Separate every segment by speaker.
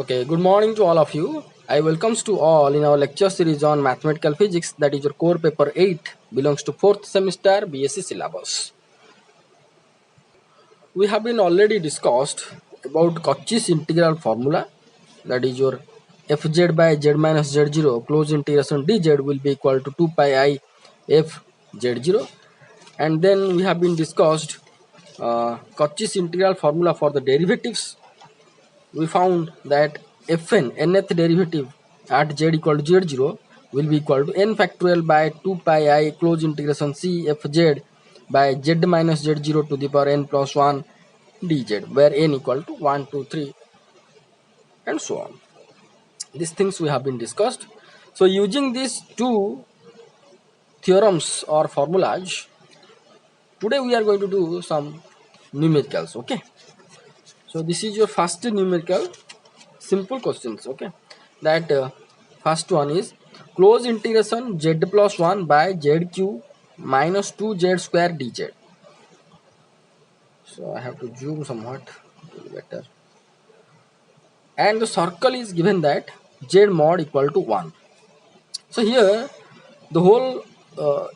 Speaker 1: Okay, good morning to all of you. I welcomes to all in our lecture series on mathematical physics, that is your core paper 8, belongs to 4th semester BSc syllabus. We have been already discussed about Cauchy's integral formula, that is your fz by z minus z0 closed integration dz will be equal to 2 pi I f z0, and then we have been discussed Cauchy's integral formula for the derivatives. We found that fn nth derivative at z equal to z0 will be equal to n factorial by 2 pi I closed integration c fz by z minus z0 to the power n plus 1 dz, where n equal to 1, 2, 3 and so on. These things we have been discussed. So using these two theorems or formulas, today we are going to do some numericals. Okay, so this is your first numerical, simple questions. Okay, that first one is close integration z plus 1 by z cube minus 2z square dz. So I have to zoom somewhat to be better, and the circle is given that z mod equal to 1. So here the whole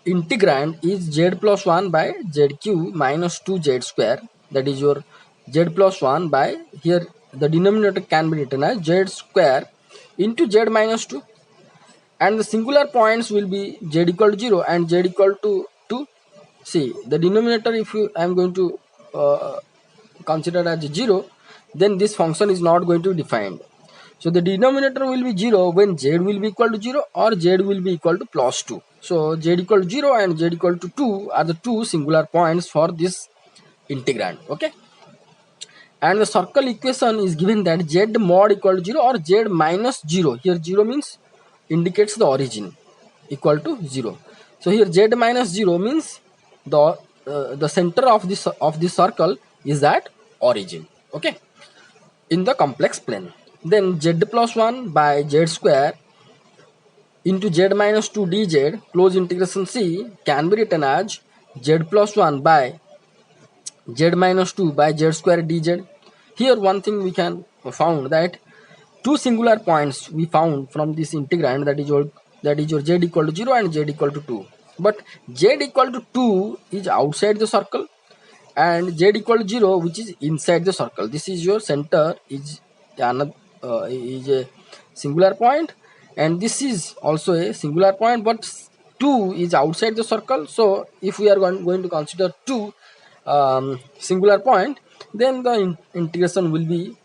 Speaker 1: integrand is z plus 1 by z cube minus 2z square, that is your z plus 1 by, here the denominator can be written as z square into z minus 2, and the singular points will be z equal to 0 and z equal to 2. See, the denominator, if I am going to consider as 0, then this function is not going to be defined. So the denominator will be 0 when z will be equal to 0 or z will be equal to plus 2. So z equal to 0 and z equal to 2 are the two singular points for this integrand. Okay, and the circle equation is given that z mod equal to 0 or z minus 0. Here 0 means indicates the origin, equal to 0. So here z minus 0 means the center of this circle is at origin. Okay, in the complex plane. Then z plus 1 by z square into z minus 2 dz close integration c can be written as z plus 1 by z minus 2 by z square dz. Here one thing we can found that two singular points we found from this integrand, that is your z equal to 0 and z equal to 2. But z equal to 2 is outside the circle and z equal to 0 which is inside the circle. This is your center is another is a singular point, and this is also a singular point, but 2 is outside the circle. So if we are going to consider two singular point, then the integration will be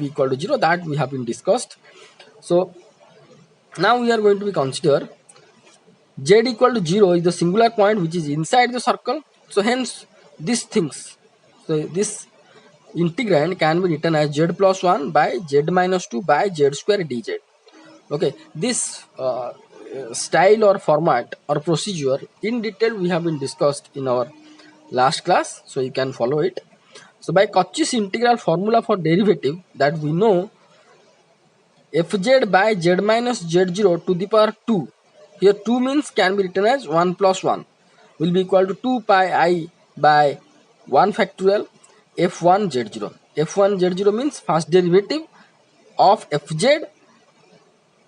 Speaker 1: equal to 0. That we have been discussed. So now we are going to be consider z equal to 0 is the singular point which is inside the circle. So hence these things, so this integrand can be written as z plus 1 by z minus 2 by z square dz. Okay, this style or format or procedure in detail we have been discussed in our last class, so you can follow it. So by Cauchy's integral formula for derivative, that we know fz by z minus z0 to the power 2. Here 2 means can be written as 1 plus 1 will be equal to 2 pi I by 1 factorial f1 z0. f1 z0 means first derivative of fz,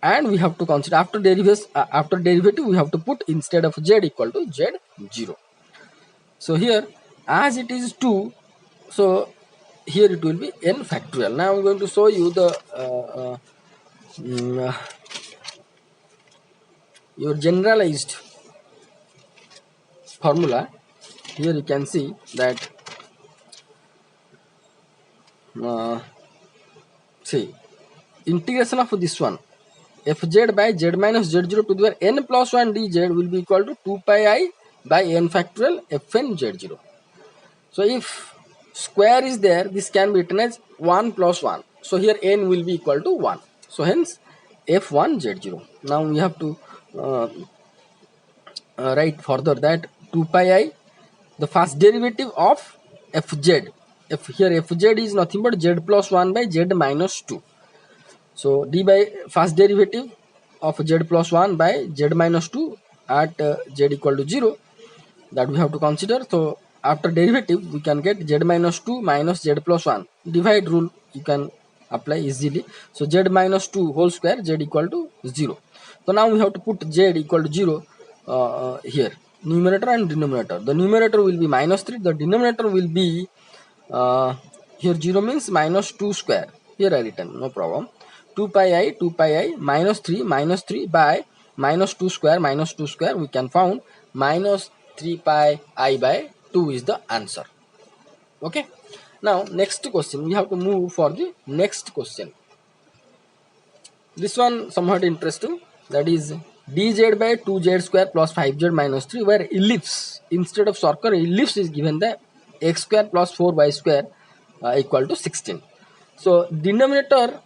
Speaker 1: and we have to consider after derivative we have to put instead of z equal to z0. So here as it is 2, so here it will be n factorial. Now I'm going to show you the your generalized formula. Here you can see that see, integration of this one fz by z minus z0 to the power n plus 1 dz will be equal to 2 pi I by n factorial fn z0. So if square is there, this can be written as 1 plus 1. So here n will be equal to 1. So hence f1 z0. Now we have to write further that 2 pi I, the first derivative of fz. Here fz is nothing but z plus 1 by z minus 2. So d by first derivative of z plus 1 by z minus 2 at z equal to 0, that we have to consider. So after derivative we can get z minus 2 minus z plus 1. Divide rule you can apply easily. So z minus 2 whole square, z equal to 0. So now we have to put z equal to 0 here, numerator and denominator. The numerator will be minus 3, the denominator will be here 0 means minus 2 square. Here I written, no problem. 2 pi I minus 3 by minus 2 square, we can found minus 3 pi I by 2 is the answer. Okay. Now next question, we have to move for the next question. This one somewhat interesting, that is dz by 2z square plus 5z minus 3, where ellipse instead of circle, ellipse is given the x square plus 4y square equal to 16. So denominator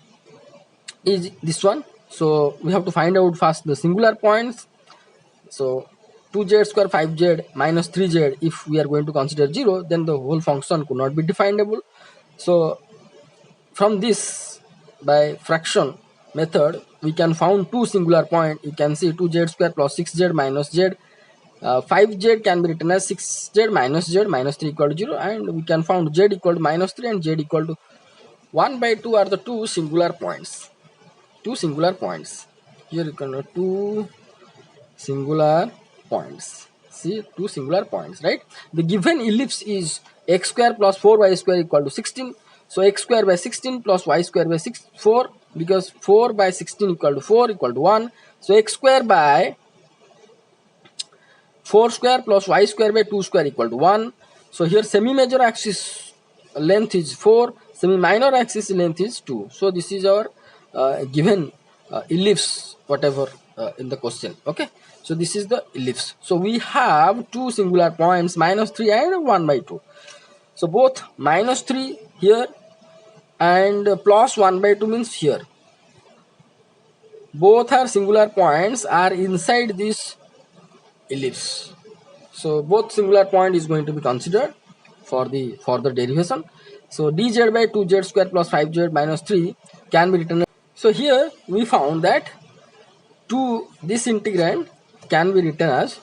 Speaker 1: is this one, so we have to find out first the singular points. So 2z square 5z minus 3z, if we are going to consider 0, then the whole function could not be definable. So from this, by fraction method, we can found two singular point. You can see 2z square plus 6z minus z, 5z can be written as 6z minus 3 equal to 0, and we can found z equal to minus 3 and z equal to 1 by 2 are the two singular points. Here you can know two singular points. See, two singular points, right? The given ellipse is x square plus 4y square equal to 16. So x square by 16 plus y square by 4, because 4 by 16 equal to 4 equal to 1. So x square by 4 square plus y square by 2 square equal to 1. So here semi-major axis length is 4, semi-minor axis length is 2. So this is our given ellipse, whatever in the question. Okay, so this is the ellipse. So we have two singular points, minus 3 and 1 by 2. So both minus 3 here and plus 1 by 2 means here. Both are singular points are inside this ellipse. So both singular point is going to be considered for the further derivation. So dz by 2z square plus 5z minus 3 can be written. So here we found that this integrand can be written as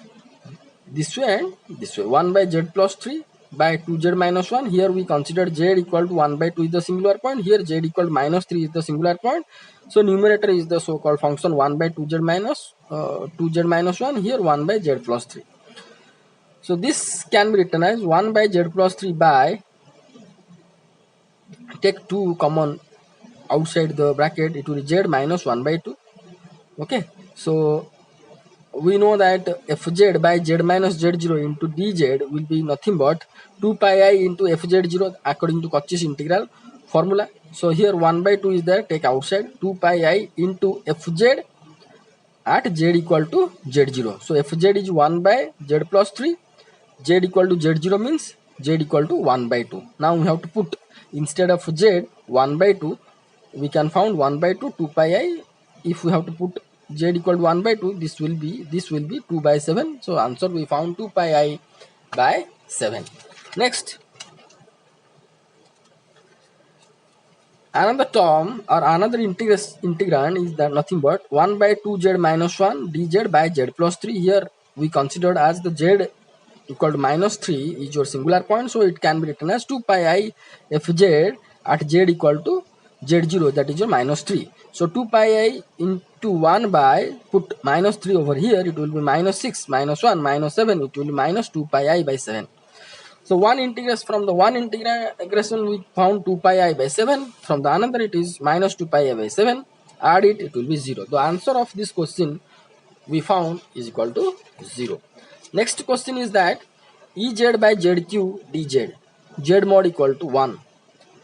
Speaker 1: this way and this way. 1 by z plus 3 by 2z minus 1. Here we consider z equal to 1 by 2 is the singular point. Here z equal to minus 3 is the singular point. So numerator is the so-called function 1 by 2z minus 1. Here 1 by z plus 3. So this can be written as 1 by z plus 3 by, take 2 common outside the bracket, it will be z minus 1 by 2. Okay, so we know that fz by z minus z0 into dz will be nothing but 2 pi I into fz0 according to Cauchy's integral formula. So here 1 by 2 is there, take outside, 2 pi I into fz at z equal to z0. So fz is 1 by z plus 3, z equal to z0 means z equal to 1 by 2. Now we have to put, instead of z 1 by 2, we can found 1 by 2, 2 pi I. If we have to put z equal to 1 by 2, this will be 2 by 7. So answer we found 2 pi I by 7. Next, another term or another integrand is that nothing but 1 by 2z minus 1 dz by z plus 3. Here we considered as the z equal to minus 3 is your singular point, so it can be written as 2 pi I fz at z equal to z0, that is your minus 3. So 2 pi I into 1 by, put minus 3 over here, it will be minus 6, minus 1, minus 7, it will be minus 2 pi I by 7. So one integration, from the one integration we found 2 pi I by 7, from the another it is minus 2 pi I by 7, add it, it will be 0. The answer of this question we found is equal to 0. Next question is that Ez by Zq dz, z mod equal to 1.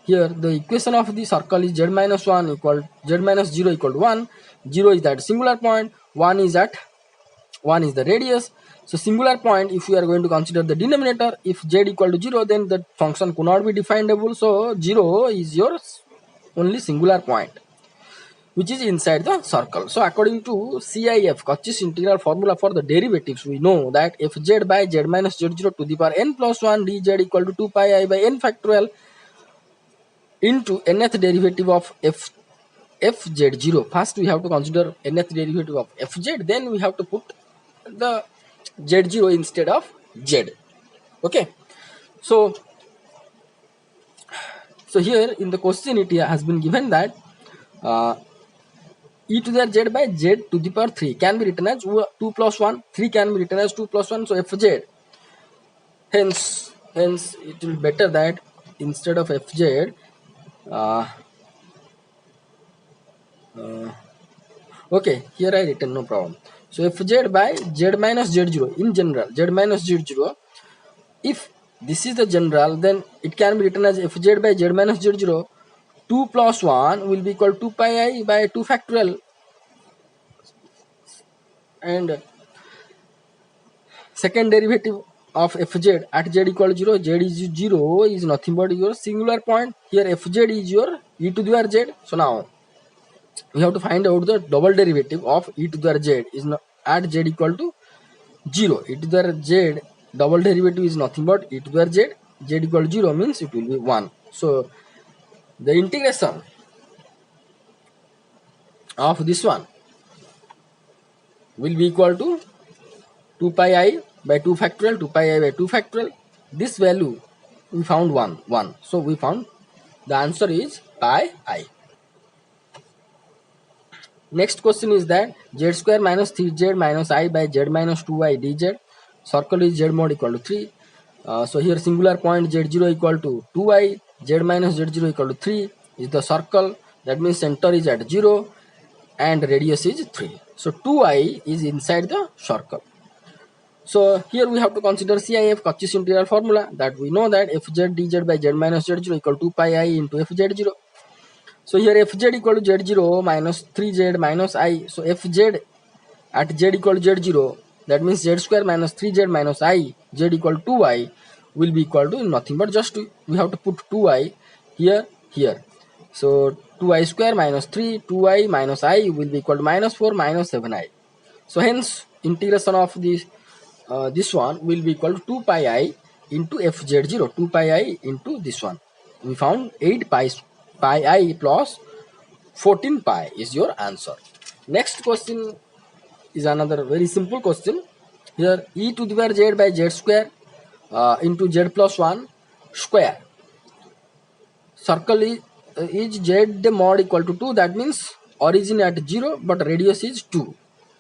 Speaker 1: Here the equation of the circle is z minus 1 equal z minus 0 equal to 1. 0 is that singular point, 1 is the radius. So singular point, if we are going to consider the denominator, if z equal to 0, then the function could not be definable. So 0 is your only singular point which is inside the circle. So according to CIF, Cauchy's integral formula for the derivatives, we know that fz by z minus z0 to the power n plus 1 dz equal to 2 pi I by n factorial into nth derivative of fz0. First we have to consider nth derivative of fz, then we have to put the z0 instead of z. Okay, so So here in the question it has been given that e to the z by z to the power 3 can be written as 2 plus 1, 3 can be written as 2 plus 1, so fz. Hence it will be better that instead of fz, okay, here I written, no problem. So fz by z minus z0 in general, z minus z0, if this is the general, then it can be written as fz by z minus z0, 2 plus 1 will be equal to 2 pi I by 2 factorial, and second derivative of fz at z equal to 0, z is 0 is nothing but your singular point. Here fz is your e to the power z. So now we have to find out the double derivative of e to the power z is not at z equal to 0. E to the power z double derivative is nothing but e to the power z. Z equal to 0 means it will be 1. So the integration of this one will be equal to 2 pi I by 2 factorial, 2 pi I by 2 factorial. This value we found 1. So we found the answer is pi I. Next question is that z square minus 3z minus I by z minus 2I dz. Circle is z mod equal to 3. So here singular point z0 equal to 2I, z minus z0 equal to 3 is the circle. That means center is at 0 and radius is 3. So 2I is inside the circle. So here we have to consider CIF, Cauchy integral formula, that we know that fz dz by z minus z0 equal to 2 pi I into fz0. So here fz equal to z0 minus 3z minus I. So fz at z equal to z0, that means z square minus 3z minus I, z equal to 2I will be equal to nothing but just we have to put 2I here. So 2I square minus 3, 2I minus I will be equal to minus 4 minus 7I. So hence integration of this one will be equal to 2 pi I into fz0, 2 pi I into this one. We found 8 pi I plus 14 pi is your answer. Next question is another very simple question. Here e to the power z by z square into z plus 1 square. Circle is z mod equal to 2, that means origin at 0 but radius is 2.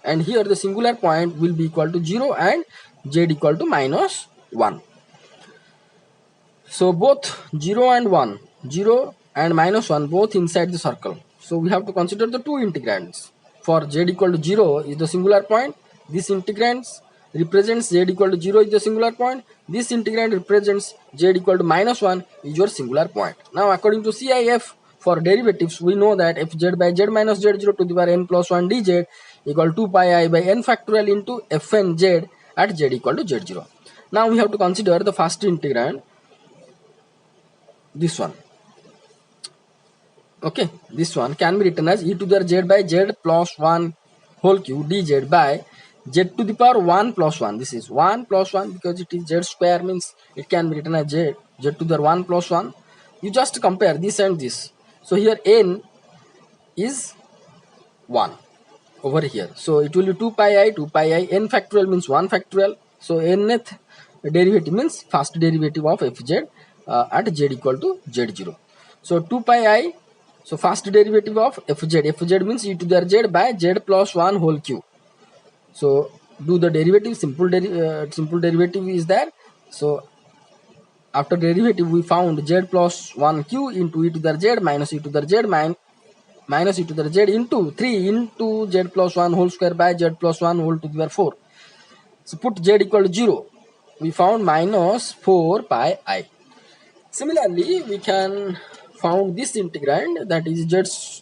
Speaker 1: And here the singular point will be equal to 0 and z equal to minus 1. So both 0 and 1, 0 and minus 1 both inside the circle. So we have to consider the two integrands. For z equal to 0 is the singular point. This integrand represents z equal to 0 is the singular point. This integrand represents z equal to minus 1 is your singular point. Now according to CIF, for derivatives we know that fz by z minus z0 to the power n plus 1 dz equal to 2 pi I by n factorial into fn z at z equal to z0. Now we have to consider the first integrand, this one. Okay, this one can be written as e to the z by z plus 1 whole cube dz by z to the power 1 plus 1. This is 1 plus 1 because it is z square, means it can be written as z to the power 1 plus 1. You just compare this and this. So here n is 1 over here. So it will be 2 pi I, n factorial means 1 factorial. So nth derivative means first derivative of fz at z equal to z0. So 2 pi I, so first derivative of fz means e to the power z by z plus 1 whole cube. So do the derivative, simple derivative is there. So after derivative we found z plus 1 q into e to the power z minus e to the power z minus e to the power z into 3 into z plus 1 whole square by z plus 1 whole to the power 4. So put z equal to 0. We found minus 4 pi I. Similarly, we can found this integrand, that is z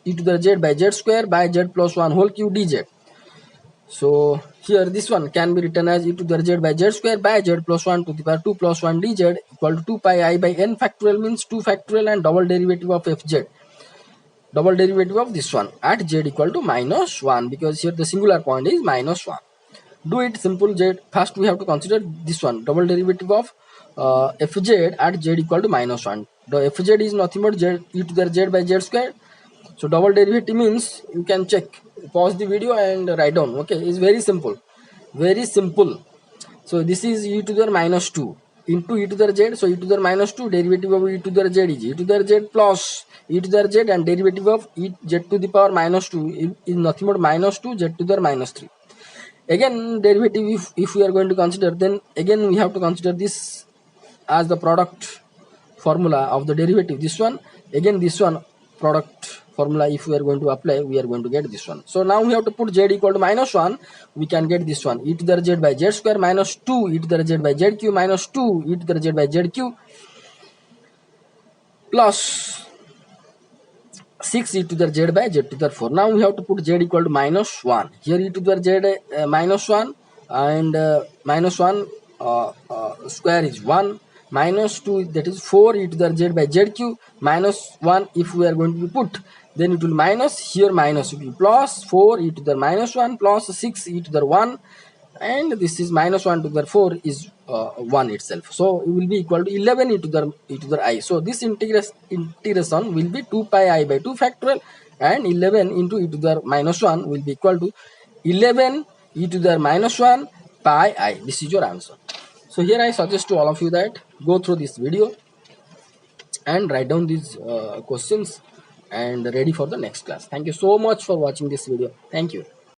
Speaker 1: e to the z by z square by z plus 1 whole cube dz. So here this one can be written as e to the z by z square by z plus 1 to the power 2 plus 1 dz equal to 2 pi I by n factorial means 2 factorial and double derivative of fz. Double derivative of this one at z equal to minus 1 because here the singular point is minus 1. Do it simple z. First we have to consider this one, double derivative of fz at z equal to minus 1. The fz is nothing but z e to the z by z square. So double derivative means you can check, pause the video and write down. Okay, it's very simple, very simple. So this is e to the minus 2. into e to the z, so e to the minus 2, derivative of e to the z is e to the z plus e to the z, and derivative of e z to the power minus 2 is nothing but minus 2 z to the minus 3. Again derivative, if we are going to consider, then again we have to consider this as the product formula of the derivative. This one, again this one, product formula, if we are going to apply, we are going to get this one. So now we have to put z equal to minus 1, we can get this one, e to the z by z square minus 2 e to the z by zq minus 2 e to the z by zq plus 6 e to the z by z to the 4. Now we have to put z equal to minus 1. Here e to the z minus 1, and minus 1 square is 1, minus 2, that is 4 e to the z by zq minus 1. If we are going to put, then it will minus, here minus it will be plus 4 e to the minus 1 plus 6 e to the 1, and this is minus 1 to the 4 is 1 itself, so it will be equal to 11 e to the I. So this integration will be 2 pi I by 2 factorial, and 11 into e to the minus 1 will be equal to 11 e to the minus 1 pi I. This is your answer. So here I suggest to all of you that go through this video and write down these questions and ready for the next class. Thank you so much for watching this video. Thank you.